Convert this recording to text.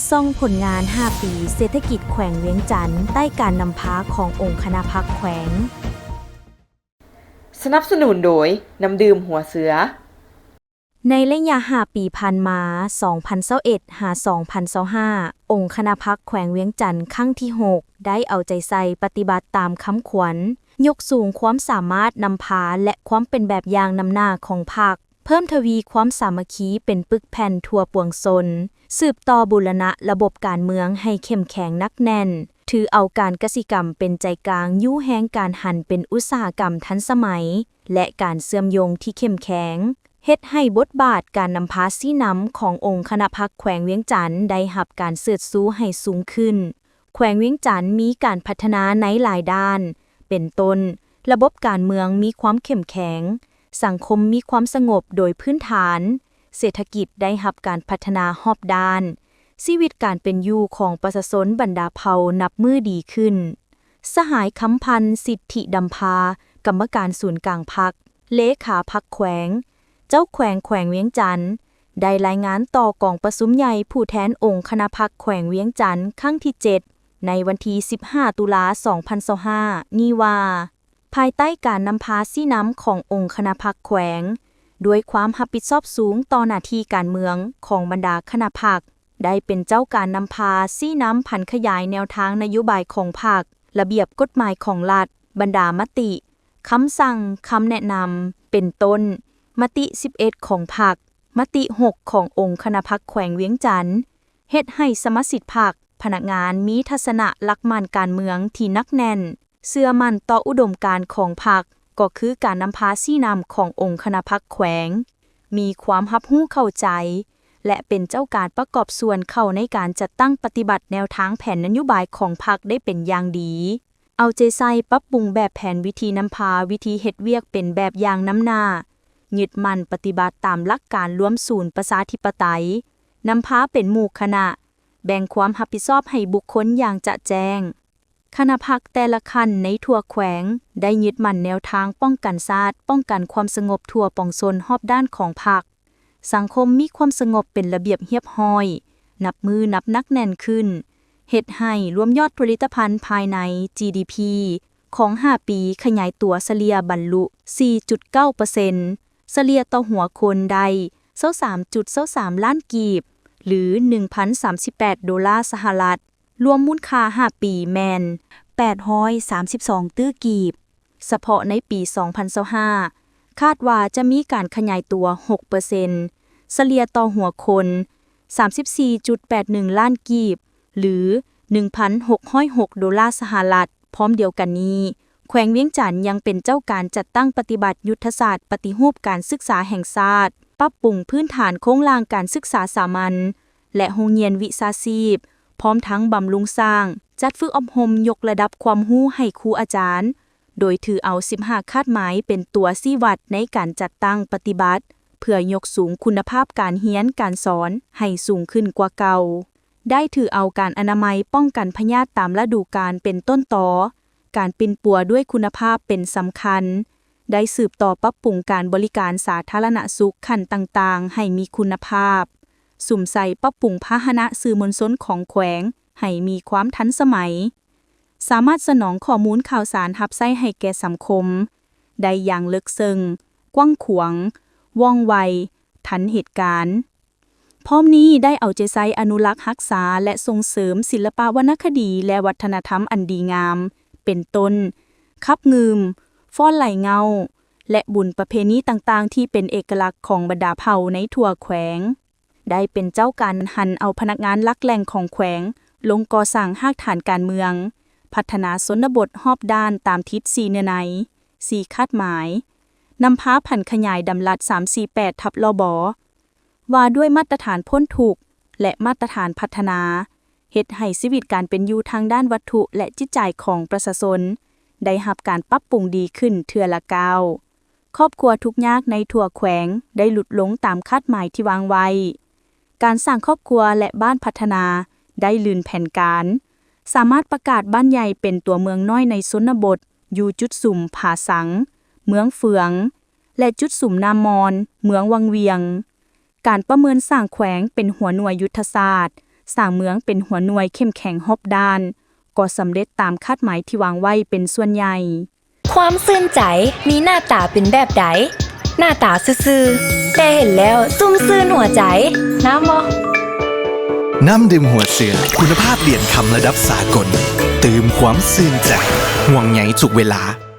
ซ่องผลงาน 5 ปีเศรษฐกิจแขวงเวียงจันทน์ใต้การนำพาขององค์คณะพรรคแขวงสนับสนุนโดยน้ำดื่มหัวเสือในระยะ5 ปีผ่านมา 2021 หา 2025 องค์คณะพรรคแขวงเวียงจันทน์ครั้งที่ 6 ได้เอาใจใส่ปฏิบัติตามคำขวัญยกสูงความสามารถนำพาและความเป็นแบบอย่างนำหน้าของพรรคเพิ่มทวีความสามัคคีเป็นปึกแผ่นทั่วปวงชนสืบต่อบูรณะระบบการเมืองให้เข้มแข็งนักแน่นถือเอาการกสิกรรมเป็นใจกลางยู่แฮงการหันเป็นอุตสาหกรรมทันสมัยและการเชื่อมโยงที่เข้มแข็งเฮ็ดให้บทบาทการนำพาซี่น้ำขององค์คณะพรรคแขวงเวียงจันทน์ได้รับการเสิร์ชสู้ให้สูงขึ้นแขวงเวียงจันทน์มีการพัฒนาในหลายด้านเป็นต้นระบบการเมืองมีความเข้มแข็งสังคมมีความสงบโดยพื้นฐานเศรษฐกิจได้รับการพัฒนารอบด้านชีวิตการเป็นอยู่ของประชาชนบรรดาเผ่านับมือดีขึ้นสหายคำพันธ์สิทธิดำพากรรมการศูนย์กลางพรรคเลขาพรรคแขวงเจ้าแขวงเวียงจันทน์ได้รายงานต่อกองประชุมใหญ่ผู้แทนองค์คณะพรรคแขวงเวียงจันทน์ครั้งที่ 7 ในวันที่ 15 ตุลา 2025 นี้ว่าภายใต้การนำพาซี่น้ำขององค์คณะพรรคแขวงด้วยความรับผิดชอบสูงต่อหน้าที่การเมืองของบรรดาคณะพรรคได้เป็นเจ้าการนำพาซี่น้ำผันขยายแนวทางนโยบายของพรรคระเบียบกฎหมายของรัฐบรรดามติคำสั่งคำแนะนำเป็นต้นมติ 11 ของพรรคมติ 6 ขององค์คณะพรรคแขวงเวียงจันทน์เฮ็ดให้สมาชิกพรรคพนักงานมีทัศนะหลักมั่นการเมืองที่นักแน่นเชื่อมั่นต่ออุดมการณ์ของพรรคก็คือการนำพาซี่น้ำขององค์คณะพรรคแขวงมีความรับรู้เข้าใจและเป็นเจ้าการประกอบส่วนเข้าในการจัดตั้งปฏิบัติแนวทางแผนนโยบายของพรรคได้เป็นอย่างดีเอาใจใส่ปรับปรุงแบบแผนวิธีนำพาวิธีเฮ็ดเวียกเป็นแบบอย่างนำหน้ายึดมั่นปฏิบัติตามหลักการรวมศูนย์ประชาธิปไตยนำพาเป็นหมู่คณะแบ่งความรับผิดชอบให้บุคคลอย่างจะแจ้งคณะพรรคแต่ละขั้นในทั่วแขวงได้ยึดมั่นแนวทางป้องกันชาติป้องกันความสงบทั่วปวงชนรอบด้านของพรรคสังคมมีความสงบเป็นระเบียบเรียบร้อยนับมือนับนักแน่นขึ้นเฮ็ดให้รวมยอดผลิตภัณฑ์ภายใน GDP ของ 5 ปีขยายตัวเฉลี่ยบรรลุ 4.9%เฉลี่ยต่อหัวคนได้ 23.23 ล้านกีบหรือ 1,038 ดอลลาร์สหรัฐรวมมูลค่า 5 ปีแมน 832 ตื้อกีบเฉพาะในปี 2025 คาดว่าจะมีการขยายตัว 6%เฉลี่ยต่อหัวคน 34.81 ล้านกีบหรือ 1,606 ดอลลาร์สหรัฐพร้อมเดียวกันนี้แขวงเวียงจันทน์ยังเป็นเจ้าการจัดตั้งปฏิบัติยุทธศาสตร์ปฏิรูปการศึกษาแห่งชาติปรับปรุงพื้นฐานโครงสร้างการศึกษาสามัญและโรงเรียนวิชาชีพพร้อมทั้งบำรุงสร้างจัดฝึกอบรมยกระดับความรู้ให้ครูอาจารย์โดยถือเอา15คาดหมายเป็นตัวชี้วัดในการจัดตั้งปฏิบัติเพื่อยกสูงคุณภาพการเรียนการสอนให้สูงขึ้นกว่าเก่าได้ถือเอาการอนามัยป้องกันพยาธิตามฤดูกาลเป็นต้นตอการปิ่นปัวด้วยคุณภาพเป็นสำคัญได้สืบต่อปรับปรุงการบริการสาธารณสุขขั้นต่างๆให้มีคุณภาพสุ่มใส่ปรับปรุงพาหนะสื่อมวลชนของแขวงให้มีความทันสมัยสามารถสนองข้อมูลข่าวสารรับใช้ให้แก่สังคมได้อย่างลึกซึ้งกว้างขวางว่องไวทันเหตุการณ์พร้อมนี้ได้เอาใจใส่อนุรักษ์รักษาและส่งเสริมศิลปวรรณคดีและวัฒนธรรมอันดีงามเป็นต้นคับงืมฟ้อนไหลเงาและบุญประเพณีต่างๆที่เป็นเอกลักษณ์ของบรรดาเผ่าในทั่วแขวงได้เป็นเจ้าการหันเอาพนักงานหลักแหล่งของแขวงลงก่อสร้างรากฐานการเมืองพัฒนาชนบทรอบด้านตามทิศ4เนื้อใน4คาดหมายนำพาผันขยายดำรัด 348 ทับลบว่าด้วยมาตรฐานพ้นทุกข์และมาตรฐานพัฒนาเฮ็ดให้ชีวิตการเป็นอยู่ทางด้านวัตถุและจิตใจของประชาชนได้รับการปรับปรุงดีขึ้นเทื่อละก้าวครอบครัวทุกข์ยากในทั่วแขวงได้หลุดลงตามคาดหมายที่วางไว้การสร้างครอบครัวและบ้านพัฒนาได้ลื่นแผนการสามารถประกาศบ้านใหญ่เป็นตัวเมืองน้อยในชนบทอยู่จุดสุ่มผาสังเมืองเฟืองและจุดสุ่มนามอนเมืองวังเวียงการประเมินสร้างแขวงเป็นหัวหน่วยยุทธศาสตร์ สร้างเมืองเป็นหัวหน่วยเข้มแข็งรอบด้าน ก็สำเร็จตามคาดหมายที่วางไว้เป็นส่วนใหญ่ ความซื่นใจมีหน้าตาเป็นแบบใดหน้าตาซื่อๆแต่เห็นแล้วซุ่มซื่นหัวใจน้ำบ่ น้ำดื่มหัวเสือคุณภาพเหรียญคำระดับสากลตื่มความซื่นใจห่วงใยทุกเวลา